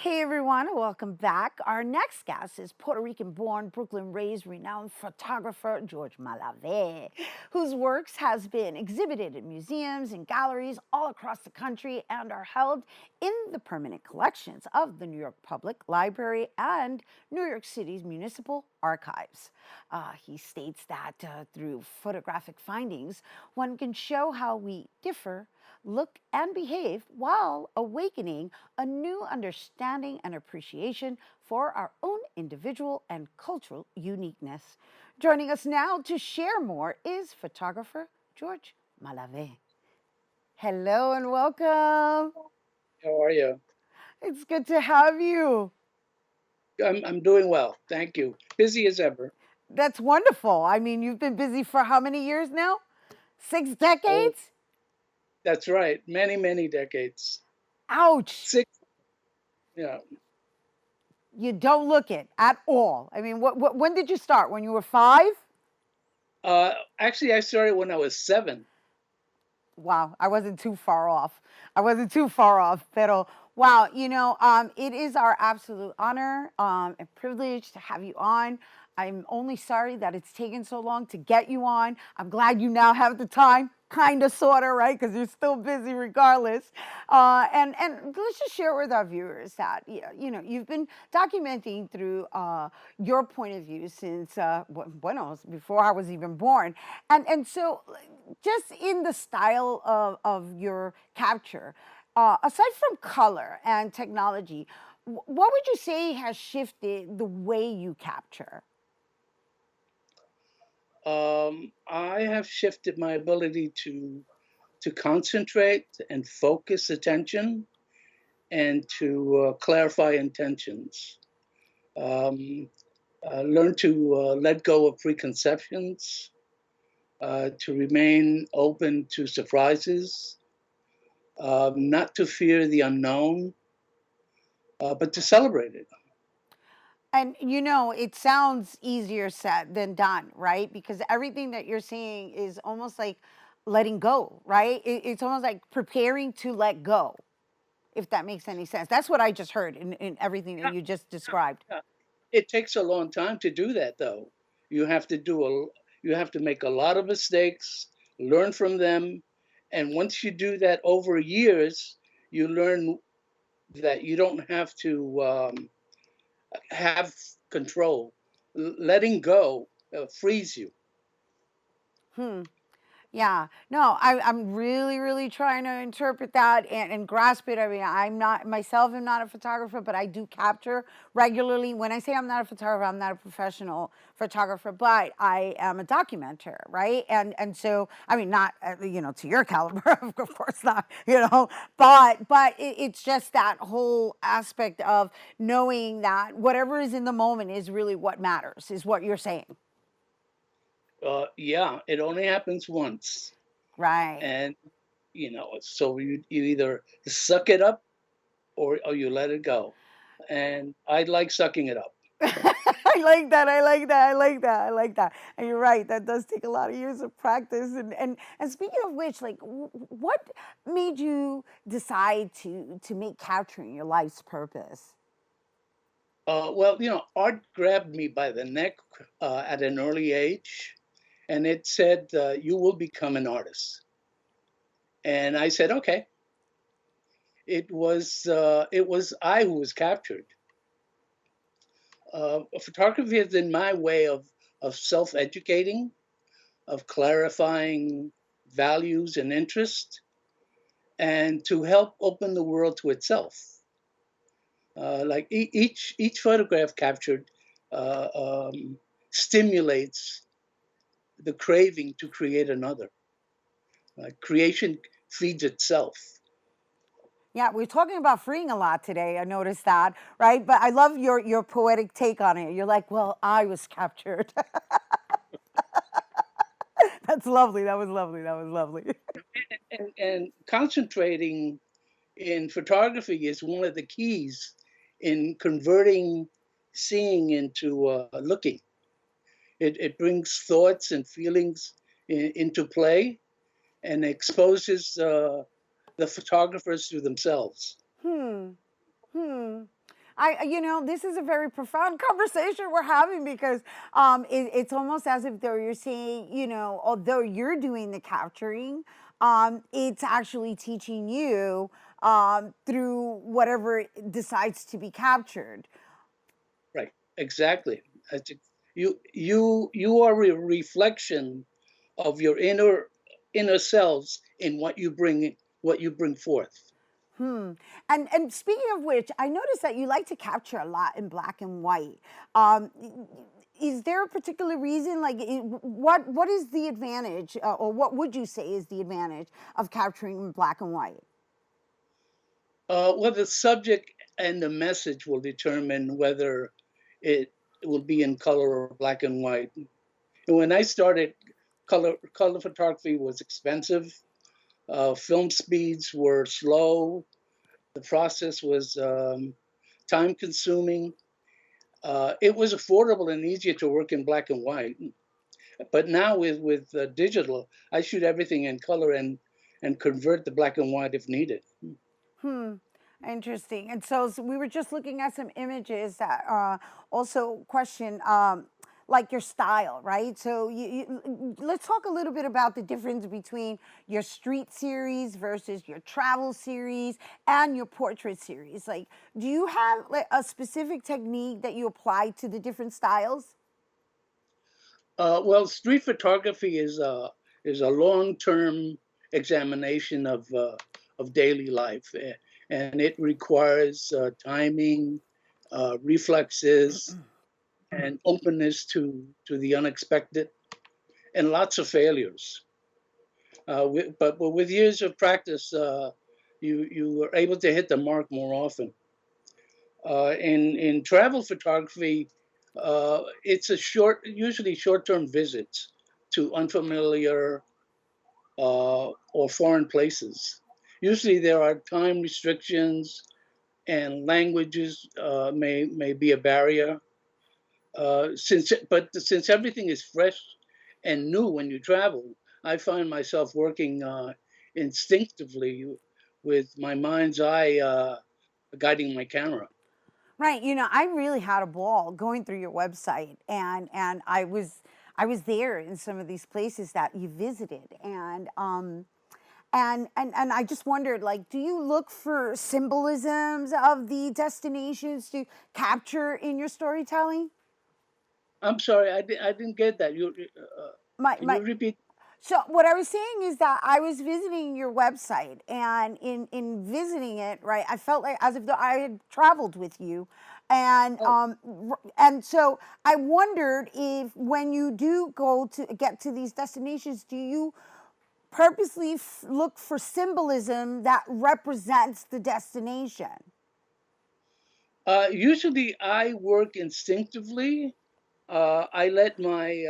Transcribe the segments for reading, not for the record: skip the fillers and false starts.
Hey everyone, welcome back. Our next guest is Puerto Rican born, Brooklyn raised, renowned photographer George Malave, whose works has been exhibited in museums and galleries all across the country and are held in the permanent collections of the New York Public Library and New York City's municipal archives. He states that through photographic findings, one can show how we differ, look, and behave while awakening a new understanding and appreciation for our own individual and cultural uniqueness. Joining us now to share more is photographer George Malave. Hello and welcome. How are you? It's good to have you. I'm doing well, thank you. Busy as ever. That's wonderful. I mean, you've been busy for how many years now? Six Oh, decades? that's right. Many decades. Ouch. Six. Yeah. You don't look it at all. I mean, when did you start? When you were 5? Actually, I started when I was 7. Wow, I wasn't too far off. I wasn't too far off. Pero wow, it is our absolute honor and privilege to have you on. I'm only sorry that it's taken so long to get you on. I'm glad you now have the time, kind of, sort of, right? Because you're still busy regardless. And let's just share with our viewers that you've been documenting through your point of view since bueno, before I was even born, and so just in the style of your capture, aside from color and technology, what would you say has shifted the way you capture? I have shifted my ability to concentrate and focus attention and to clarify intentions. Um, Learn to let go of preconceptions, to remain open to surprises, not to fear the unknown, but to celebrate it. And it sounds easier said than done, right? Because everything that you're saying is almost like letting go, right? It's almost like preparing to let go, if that makes any sense. That's what I just heard in everything that Yeah, you just yeah, described. yeah. It takes a long time to do that, though. You have to do a, you have to make a lot of mistakes, learn from them, and once you do that over years, you learn that you don't have to have control. Letting go frees you. Hmm. Yeah, no, I'm really, really trying to interpret that and grasp it. I mean, I'm not myself, I'm not a photographer, but I do capture regularly. When I say I'm not a photographer, I'm not a professional photographer, but I am a documenter, right? And so, I mean, not to your caliber, of course not, but it's just that whole aspect of knowing that whatever is in the moment is really what matters, is what you're saying, Yeah, it only happens once, right? and so you either suck it up or you let it go. And I like sucking it up. I like that. I like that. I like that. I like that. And you're right. That does take a lot of years of practice. And speaking of which, like, what made you decide to make capturing your life's purpose? Well, art grabbed me by the neck at an early age, and it said, "You will become an artist." And I said, "Okay." It was I who was captured. Photography has been my way of self educating, of clarifying values and interest, and to help open the world to itself. Like each photograph captured uh, um, stimulates the craving to create another. Creation feeds itself. Yeah, we're talking about freeing a lot today. I noticed that, right? But I love your poetic take on it. You're like, well, I was captured. That's lovely. That was lovely. That was lovely. And concentrating in photography is one of the keys in converting seeing into looking. It brings thoughts and feelings into play and exposes the photographers to themselves. Hmm. Hmm. This is a very profound conversation we're having because it's almost as if though you're saying, although you're doing the capturing, it's actually teaching you through whatever it decides to be captured. Right. Exactly. You are a reflection of your inner selves in what you bring forth. Hmm. And speaking of which, I noticed that you like to capture a lot in black and white. Um, is there a particular reason? Like, what is the advantage, or what would you say is the advantage of capturing in black and white? Well, the subject and the message will determine whether it will be in color or black and white. And when I started, color photography was expensive. Film speeds were slow. The process was time consuming. It was affordable and easier to work in black and white. But now with digital, I shoot everything in color and convert the black and white if needed. Hmm. Interesting. And so we were just looking at some images that also question like your style, right? So let's talk a little bit about the difference between your street series versus your travel series and your portrait series. Like, do you have like a specific technique that you apply to the different styles? Well, street photography is a long term examination of daily life, and it requires timing, reflexes, and openness to the unexpected, and lots of failures. But with years of practice, you are able to hit the mark more often. In travel photography, it's usually short-term visits to unfamiliar or foreign places. Usually, there are time restrictions, and languages may be a barrier. Since everything is fresh and new when you travel, I find myself working instinctively with my mind's eye guiding my camera. Right. I really had a ball going through your website, and I was there in some of these places that you visited, and I just wondered, like, do you look for symbolisms of the destinations to capture in your storytelling? I'm sorry, I didn't get that. My Can you my repeat? So what I was saying is that I was visiting your website, and in visiting it, right, I felt like as if though I had traveled with you, Oh, and so I wondered if when you do go to get to these destinations, do you purposely look for symbolism that represents the destination? usually I work instinctively. I let my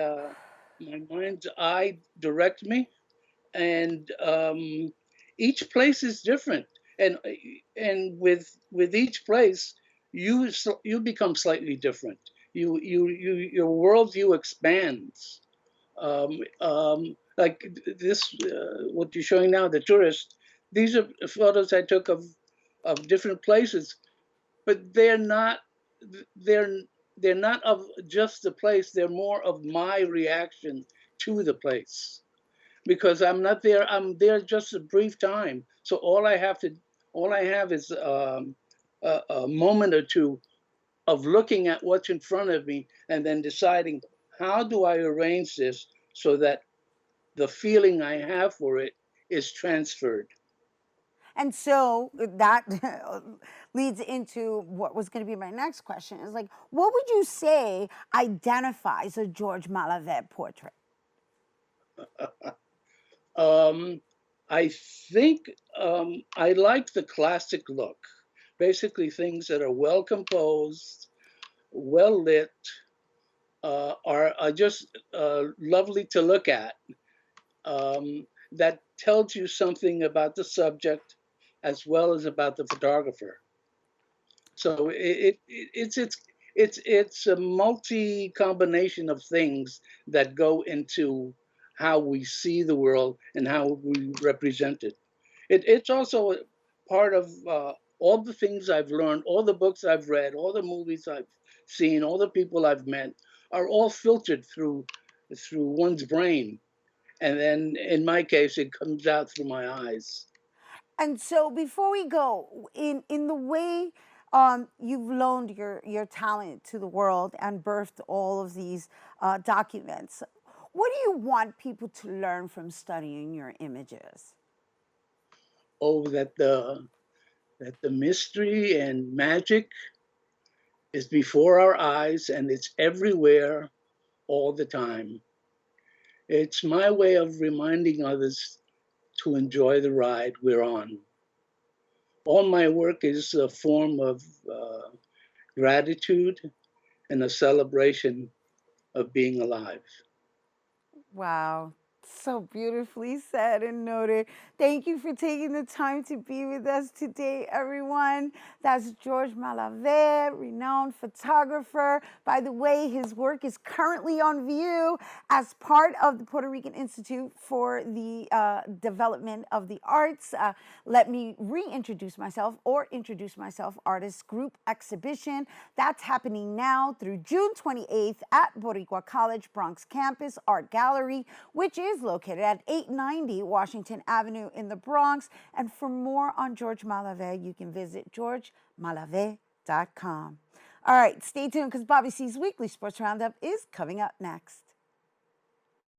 mind's eye direct me, and each place is different. And with each place, you become slightly different. Your worldview expands. Like this, what you're showing now, the tourist. These are photos I took of different places, but they're they're not of just the place. They're more of my reaction to the place because I'm not there. I'm there just a brief time. So all I have is a moment or two of looking at what's in front of me and then deciding how do I arrange this so that the feeling I have for it is transferred. And so that leads into what was going to be my next question is like, what would you say identifies a George Malave portrait? Um, I think I like the classic look. Basically, things that are well composed, well lit, are just lovely to look at. That tells you something about the subject as well as about the photographer. So it's a multi combination of things that go into how we see the world and how we represent it. It's also part of all the things I've learned, all the books I've read, all the movies I've seen, all the people I've met are all filtered through one's brain. And then in my case, it comes out through my eyes. And so before we go, in the way you've loaned your talent to the world and birthed all of these documents, what do you want people to learn from studying your images? Oh, that the mystery and magic is before our eyes and it's everywhere all the time. It's my way of reminding others to enjoy the ride we're on. All my work is a form of gratitude and a celebration of being alive. Wow. So beautifully said and noted. Thank you for taking the time to be with us today, everyone. That's George Malave, renowned photographer. By the way, his work is currently on view as part of the Puerto Rican Institute for the Development of the Arts. Let me reintroduce myself or introduce myself artist group exhibition. That's happening now through June 28th at Boricua College Bronx Campus Art Gallery, which is located at 890 Washington Avenue in the Bronx. And for more on George Malave, you can visit georgemalave.com. All right, stay tuned because Bobby C's Weekly Sports Roundup is coming up next.